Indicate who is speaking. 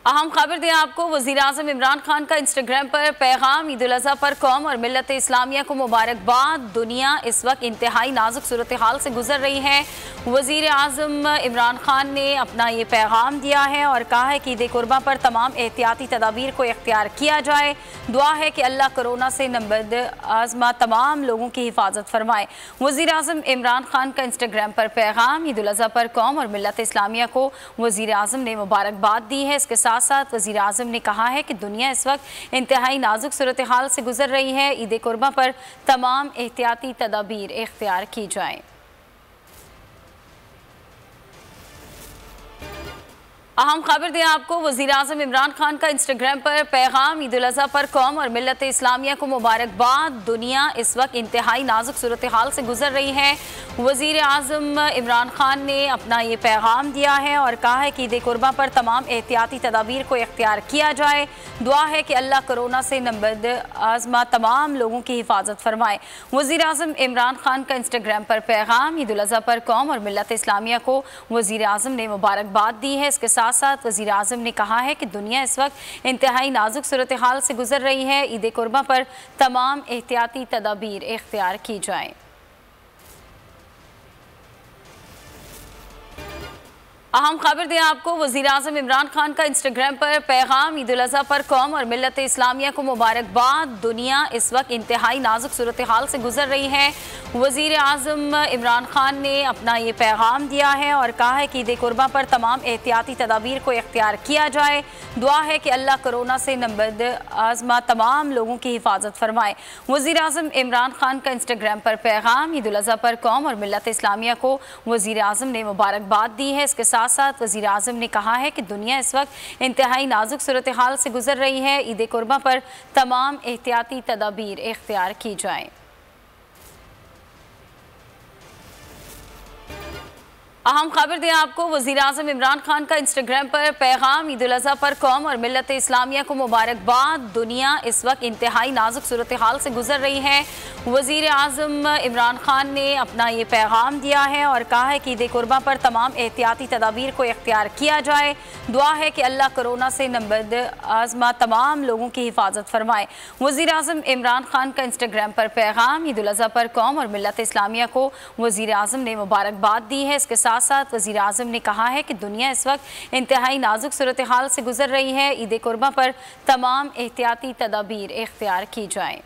Speaker 1: अहम खबर दें आपको, वज़ीर-ए-आज़म इमरान खान का इंस्टाग्राम पर पैगाम। ईद उल अज़हा पर कौम और मिल्लत इस्लामिया को मुबारकबाद। दुनिया इस वक्त इंतहाई नाजुक सूरत हाल से गुजर रही है। वज़ीर-ए-आज़म इमरान खान ने अपना ये पैगाम दिया है और कहा है कि ईद कुर्बा पर तमाम एहतियाती तदाबीर को इख्तियार किया जाए। दुआ है कि अल्लाह कोरोना से नबद आज़मा तमाम लोगों की हिफाजत फरमाए। वज़ीर-ए-आज़म इमरान खान का इंस्टाग्राम पर पैगाम। ईद उल अज़हा पर कौम और मिल्लत इस्लामिया को वज़ीर-ए-आज़म ने मुबारकबाद दी है। इसके साथ साथ वज़ीर-ए-आज़म ने कहा है कि दुनिया इस वक्त इंतहाई नाजुक सूरत हाल से गुजर रही है। ईद कुर्बा पर तमाम एहतियाती तदाबीर इख्तियार की जाएँ। अहम खबर दें आपको, वज़ीर-ए-आज़म इमरान खान का इंस्टाग्राम पर पैगाम। ईद उल अज़हा पर कौम और मिल्लत इस्लामिया को मुबारकबाद। दुनिया इस वक्त इंतहाई नाजुक सूरत हाल से गुजर रही है। वज़ीर-ए-आज़म इमरान खान ने अपना ये पैगाम दिया है और कहा है कि ईद कुर्बा पर तमाम एहतियाती तदाबीर को इख्तियार किया जाए। दुआ है कि अल्लाह कोरोना से नबद आज़मा तमाम लोगों की हिफाजत फरमाए। वज़ीर-ए-आज़म इमरान खान का इंस्टाग्राम पर पैगाम। ईद उल अज़हा पर कौम और मिल्लत इस्लामिया को वज़ीर-ए-आज़म ने मुबारकबाद दी है। इसके साथ साथ वज़ीर-ए-आज़म ने कहा है कि दुनिया इस वक्त इंतहाई नाजुक सूरत हाल से गुजर रही है। ईद कुर्बा पर तमाम एहतियाती तदाबीर इख्तियार की जाएँ। अहम खबर दें आपको, वज़ीर-ए-आज़म इमरान खान का इंस्टाग्राम पर पैगाम। ईद उल अज़हा पर कौम और मिल्लत इस्लामिया को मुबारकबाद। दुनिया इस वक्त इंतहाई नाजुक सूरत हाल से गुजर रही है। वज़ीर-ए-आज़म इमरान खान ने अपना ये पैगाम दिया है और कहा है कि ईद कुर्बा पर तमाम एहतियाती तदाबीर को इख्तियार किया जाए। दुआ है कि अल्लाह कोरोना से नबद आज़मा तमाम लोगों की हिफाजत फरमाए। वज़ीर-ए-आज़म इमरान खान का इंस्टाग्राम पर पैगाम। ईद उल अज़हा पर कौम और मिल्लत इस्लामिया को वज़ीर-ए-आज़म ने मुबारकबाद दी है। इसके साथ साथ वज़ीर-ए-आज़म ने कहा है कि दुनिया इस वक्त इंतहाई नाजुक सूरत हाल से गुजर रही है। ईद कुर्बा पर तमाम एहतियाती तदाबीर इख्तियार की जाएँ। अहम खबर दें आपको, वज़ीर-ए-आज़म इमरान खान का इंस्टाग्राम पर पैगाम। ईद उल अज़हा पर कौम और मिल्लत इस्लामिया को मुबारकबाद। दुनिया इस वक्त इंतहाई नाजुक सूरत हाल से गुजर रही है। वज़ीर-ए-आज़म इमरान खान ने अपना ये पैगाम दिया है और कहा है कि ईद कुर्बा पर तमाम एहतियाती तदाबीर को इख्तियार किया जाए। दुआ है कि अल्लाह कोरोना से नबद आज़मा तमाम लोगों की हिफाजत फरमाए। वज़ीर-ए-आज़म इमरान खान का इंस्टाग्राम पर पैगाम। ईद उल अज़हा पर कौम और मिल्लत इस्लामिया को वज़ीर-ए-आज़म ने मुबारकबाद दी है। इसके साथ साथ वज़ीर-ए-आज़म ने कहा है कि दुनिया इस वक्त इंतहाई नाजुक सूरत हाल से गुजर रही है। ईद कुर्बा पर तमाम एहतियाती तदाबीर इख्तियार की जाएँ।